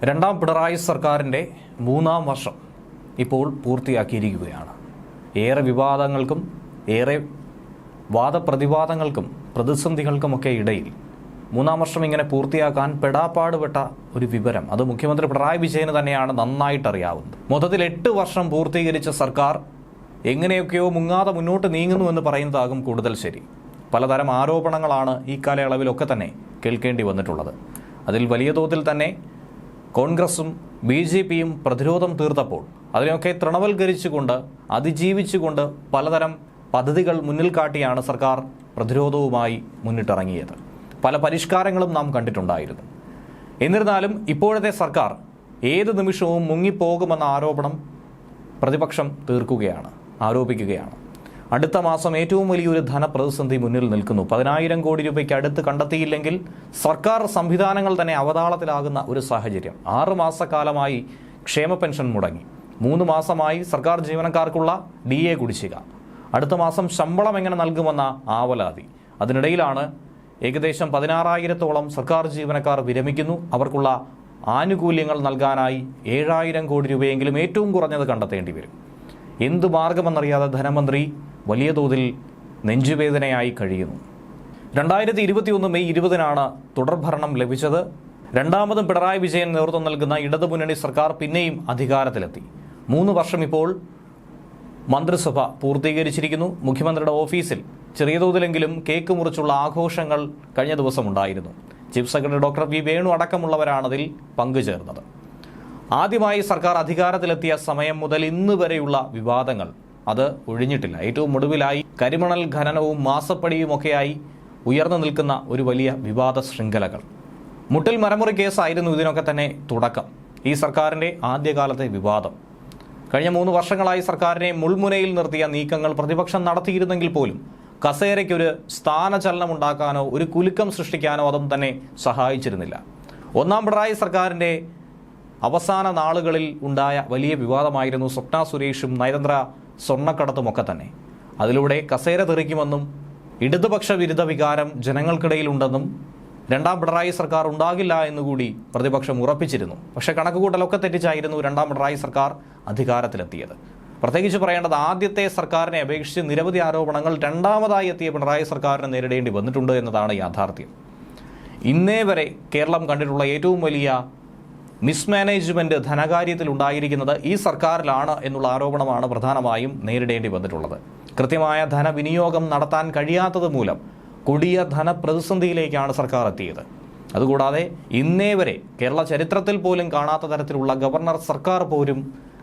രണ്ടാം പിണറായി സർക്കാരിൻ്റെ മൂന്നാം വർഷം ഇപ്പോൾ പൂർത്തിയാക്കിയിരിക്കുകയാണ്. ഏറെ വിവാദങ്ങൾക്കും ഏറെ വാദപ്രതിവാദങ്ങൾക്കും പ്രതിസന്ധികൾക്കുമൊക്കെ ഇടയിൽ മൂന്നാം വർഷം ഇങ്ങനെ പൂർത്തിയാക്കാൻ പെടാപ്പാടുപെട്ട ഒരു വിവരം അത് മുഖ്യമന്ത്രി പിണറായി വിജയന് തന്നെയാണ് നന്നായിട്ടറിയാവുന്നത്. മൊത്തത്തിൽ 8 വർഷം പൂർത്തീകരിച്ച സർക്കാർ എങ്ങനെയൊക്കെയോ മുങ്ങാതെ മുന്നോട്ട് നീങ്ങുന്നുവെന്ന് പറയുന്നതാകും കൂടുതൽ ശരി. പലതരം ആരോപണങ്ങളാണ് ഈ കാലയളവിലൊക്കെ തന്നെ കേൾക്കേണ്ടി വന്നിട്ടുള്ളത്. അതിൽ വലിയ തോതിൽ തന്നെ കോൺഗ്രസും BJPയും പ്രതിരോധം തീർത്തപ്പോൾ അതിനെയൊക്കെ തൃണവൽക്കരിച്ചുകൊണ്ട് അതിജീവിച്ചുകൊണ്ട് പലതരം പദ്ധതികൾ മുന്നിൽ കാട്ടിയാണ് സർക്കാർ പ്രതിരോധവുമായി മുന്നിട്ടിറങ്ങിയത്. പല പരിഷ്കാരങ്ങളും നാം കണ്ടിട്ടുണ്ടായിരുന്നു. എന്നിരുന്നാലും ഇപ്പോഴത്തെ സർക്കാർ ഏത് നിമിഷവും മുങ്ങിപ്പോകുമെന്ന ആരോപണം പ്രതിപക്ഷം ആരോപിക്കുകയാണ്. അടുത്ത മാസം ഏറ്റവും വലിയൊരു ധനപ്രതിസന്ധി മുന്നിൽ നിൽക്കുന്നു. 10,000 കോടി രൂപയ്ക്ക് അടുത്ത് കണ്ടെത്തിയില്ലെങ്കിൽ സർക്കാർ സംവിധാനങ്ങൾ തന്നെ അവതാളത്തിലാകുന്ന ഒരു സാഹചര്യം. 6 മാസക്കാലമായി ക്ഷേമ പെൻഷൻ മുടങ്ങി. 3 മാസമായി സർക്കാർ ജീവനക്കാർക്കുള്ള DA കുടിശ്ശിക. അടുത്ത മാസം ശമ്പളം എങ്ങനെ നൽകുമെന്ന ആവലാതി. അതിനിടയിലാണ് ഏകദേശം 16,000-ഓളം സർക്കാർ ജീവനക്കാർ വിരമിക്കുന്നു. അവർക്കുള്ള ആനുകൂല്യങ്ങൾ നൽകാനായി 7,000 കോടി രൂപയെങ്കിലും ഏറ്റവും കുറഞ്ഞത് കണ്ടെത്തേണ്ടി വരും. എന്ത് മാർഗമെന്നറിയാതെ ധനമന്ത്രി വലിയ തോതിൽ നെഞ്ചുവേദനയായി കഴിയുന്നു. 2021 മെയ് 20-നാണ് തുടർഭരണം ലഭിച്ചത്. രണ്ടാമതും പിണറായി വിജയൻ നേതൃത്വം നൽകുന്ന ഇടതുമുന്നണി സർക്കാർ പിന്നെയും അധികാരത്തിലെത്തി. 3 വർഷം ഇപ്പോൾ മന്ത്രിസഭ പൂർത്തീകരിച്ചിരിക്കുന്നു. മുഖ്യമന്ത്രിയുടെ ഓഫീസിൽ ചെറിയ തോതിലെങ്കിലും കേക്ക് മുറിച്ചുള്ള ആഘോഷങ്ങൾ കഴിഞ്ഞ ദിവസം ഉണ്ടായിരുന്നു. Chief secretary doctor V Venu അടക്കമുള്ളവരാണതിൽ പങ്കുചേർന്നത്. ആദ്യമായി സർക്കാർ അധികാരത്തിലെത്തിയ സമയം മുതൽ ഇന്ന് വരെയുള്ള വിവാദങ്ങൾ അത് ഒഴിഞ്ഞിട്ടില്ല. ഏറ്റവും ഒടുവിലായി കരിമണൽ ഖനനവും മാസപ്പടിയുമൊക്കെയായി ഉയർന്നു നിൽക്കുന്ന ഒരു വലിയ വിവാദ ശൃംഖലകൾ. മുട്ടിൽ മരമുറി കേസായിരുന്നു ഇതിനൊക്കെ തന്നെ തുടക്കം. ഈ സർക്കാരിൻ്റെ ആദ്യകാലത്തെ വിവാദം. കഴിഞ്ഞ 3 വർഷങ്ങളായി സർക്കാരിനെ മുൾമുനയിൽ നിർത്തിയ നീക്കങ്ങൾ പ്രതിപക്ഷം നടത്തിയിരുന്നെങ്കിൽ പോലും കസേരയ്ക്കൊരു സ്ഥാനചലനം ഉണ്ടാക്കാനോ ഒരു കുലുക്കം സൃഷ്ടിക്കാനോ അതും തന്നെ സഹായിച്ചിരുന്നില്ല. ഒന്നാം പിണറായി സർക്കാരിൻ്റെ അവസാന നാളുകളിൽ ഉണ്ടായ വലിയ വിവാദമായിരുന്നു സ്വപ്ന സുരേഷും നയതന്ത്ര സ്വർണ്ണക്കടത്തുമൊക്കെ തന്നെ. അതിലൂടെ കസേര തെറിക്കുമെന്നും ഇടതുപക്ഷ വിരുദ്ധ വികാരം ജനങ്ങൾക്കിടയിലുണ്ടെന്നും രണ്ടാം പിണറായി സർക്കാർ ഉണ്ടാകില്ല എന്നുകൂടി പ്രതിപക്ഷം ഉറപ്പിച്ചിരുന്നു. പക്ഷേ കണക്കുകൂട്ടലൊക്കെ തെറ്റിച്ചായിരുന്നു രണ്ടാം പിണറായി സർക്കാർ അധികാരത്തിലെത്തിയത്. പ്രത്യേകിച്ച് പറയേണ്ടത് ആദ്യത്തെ സർക്കാരിനെ അപേക്ഷിച്ച് നിരവധി ആരോപണങ്ങൾ രണ്ടാമതായി എത്തിയ പിണറായി സർക്കാരിന് നേരിടേണ്ടി വന്നിട്ടുണ്ട് എന്നതാണ് യാഥാർത്ഥ്യം. ഇന്നേ വരെ കേരളം കണ്ടിട്ടുള്ള ഏറ്റവും വലിയ മിസ്മാനേജ്മെന്റ് ധനകാര്യത്തിൽ ഉണ്ടായിരിക്കുന്നത് ഈ സർക്കാരിലാണ് എന്നുള്ള ആരോപണമാണ് പ്രധാനമായും നേരിടേണ്ടി വന്നിട്ടുള്ളത്. കൃത്യമായ ധനവിനിയോഗം നടത്താൻ കഴിയാത്തത് മൂലം കൊടിയ ധനപ്രതിസന്ധിയിലേക്കാണ് സർക്കാർ എത്തിയത്. അതുകൂടാതെ ഇന്നേ വരെ കേരള ചരിത്രത്തിൽ പോലും കാണാത്ത തരത്തിലുള്ള ഗവർണർ സർക്കാർ പോലും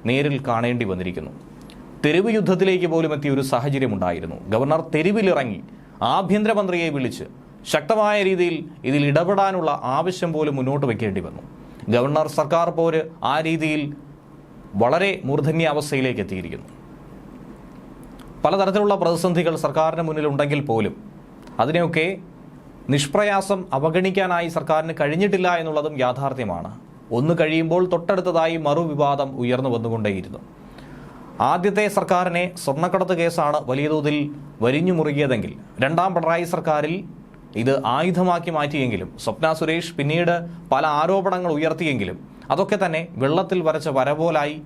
നേരിൽ കാണേണ്ടി വന്നിരിക്കുന്നു. തെരുവ് യുദ്ധത്തിലേക്ക് പോലും എത്തിയ ഒരു സാഹചര്യം ഉണ്ടായിരുന്നു. ഗവർണർ തെരുവിലിറങ്ങി ആഭ്യന്തരമന്ത്രിയെ വിളിച്ച് ശക്തമായ രീതിയിൽ ഇതിൽ ഇടപെടാനുള്ള ആവശ്യം പോലും മുന്നോട്ട് വയ്ക്കേണ്ടി വന്നു. ഗവർണർ സർക്കാർ പോര് ആ രീതിയിൽ വളരെ മൂർധന്യാവസ്ഥയിലേക്ക് എത്തിയിരിക്കുന്നു. പലതരത്തിലുള്ള പ്രതിസന്ധികൾ സർക്കാരിന് മുന്നിലുണ്ടെങ്കിൽ പോലും അതിനെയൊക്കെ നിഷ്പ്രയാസം അവഗണിക്കാനായി സർക്കാരിന് കഴിഞ്ഞിട്ടില്ല എന്നുള്ളതും യാഥാർത്ഥ്യമാണ്. ഒന്ന് കഴിയുമ്പോൾ തൊട്ടടുത്തതായി മറുവിവാദം ഉയർന്നു വന്നുകൊണ്ടേയിരുന്നു. ആദ്യത്തെ സർക്കാരിനെ സ്വർണ്ണക്കടത്ത് കേസാണ് വലിയ തോതിൽ വരിഞ്ഞു മുറുകിയതെങ്കിൽ രണ്ടാം പിണറായി സർക്കാരിൽ ഇത് ആയുധമാക്കി മാറ്റിയെങ്കിലും സ്വപ്ന സുരേഷ് പിന്നീട് പല ആരോപണങ്ങൾ ഉയർത്തിയെങ്കിലും അതൊക്കെ തന്നെ വെള്ളത്തിൽ വരച്ച വര പോലായി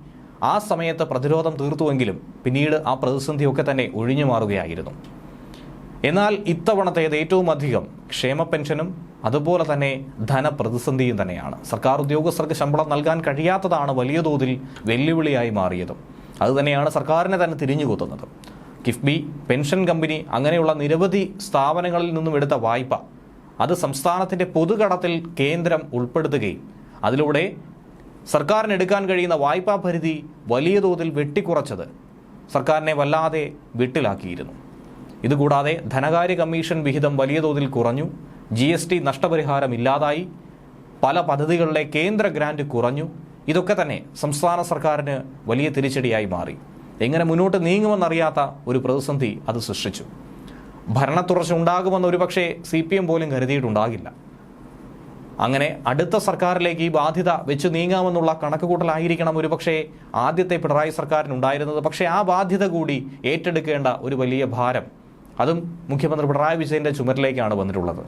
ആ സമയത്ത് പ്രതിരോധം തീർത്തുവെങ്കിലും പിന്നീട് ആ പ്രതിസന്ധിയൊക്കെ തന്നെ ഒഴിഞ്ഞു മാറുകയായിരുന്നു. എന്നാൽ ഇത്തവണത്തേത് ഏറ്റവും അധികം ക്ഷേമ പെൻഷനും അതുപോലെ തന്നെ ധനപ്രതിസന്ധിയും തന്നെയാണ്. സർക്കാർ ഉദ്യോഗസ്ഥർക്ക് ശമ്പളം നൽകാൻ കഴിയാത്തതാണ് വലിയ തോതിൽ വെല്ലുവിളിയായി മാറിയതും. അതുതന്നെയാണ് സർക്കാരിനെ തന്നെ തിരിഞ്ഞുകൊത്തുന്നത്. കിഫ്ബി, പെൻഷൻ കമ്പനി അങ്ങനെയുള്ള നിരവധി സ്ഥാപനങ്ങളിൽ നിന്നും എടുത്ത വായ്പ അത് സംസ്ഥാനത്തിൻ്റെ പൊതുകടത്തിൽ കേന്ദ്രം ഉൾപ്പെടുത്തുകയും അതിലൂടെ സർക്കാരിന് എടുക്കാൻ കഴിയുന്ന വായ്പാ പരിധി വലിയ തോതിൽ വെട്ടിക്കുറച്ചത് സർക്കാരിനെ വല്ലാതെ വെട്ടിലാക്കിയിരുന്നു. ഇതുകൂടാതെ ധനകാര്യ കമ്മീഷൻ വിഹിതം വലിയ തോതിൽ കുറഞ്ഞു. GST നഷ്ടപരിഹാരം ഇല്ലാതായി. പല പദ്ധതികളിലെ കേന്ദ്ര ഗ്രാന്റ് കുറഞ്ഞു. ഇതൊക്കെ തന്നെ സംസ്ഥാന സർക്കാരിന് വലിയ തിരിച്ചടിയായി മാറി. എങ്ങനെ മുന്നോട്ട് നീങ്ങുമെന്നറിയാത്ത ഒരു പ്രതിസന്ധി അത് സൃഷ്ടിച്ചു. ഭരണത്തുടർച്ച ഉണ്ടാകുമെന്ന് ഒരുപക്ഷെ CPM പോലും കരുതിയിട്ടുണ്ടാകില്ല. അങ്ങനെ അടുത്ത സർക്കാരിലേക്ക് ഈ ബാധ്യത വെച്ച് നീങ്ങാമെന്നുള്ള കണക്കുകൂട്ടലായിരിക്കണം ഒരുപക്ഷെ ആദ്യത്തെ പിണറായി സർക്കാരിനുണ്ടായിരുന്നത്. പക്ഷേ ആ ബാധ്യത കൂടി ഏറ്റെടുക്കേണ്ട ഒരു വലിയ ഭാരം അതും മുഖ്യമന്ത്രി പിണറായി വിജയന്റെ ചുമരിലേക്കാണ് വന്നിട്ടുള്ളത്.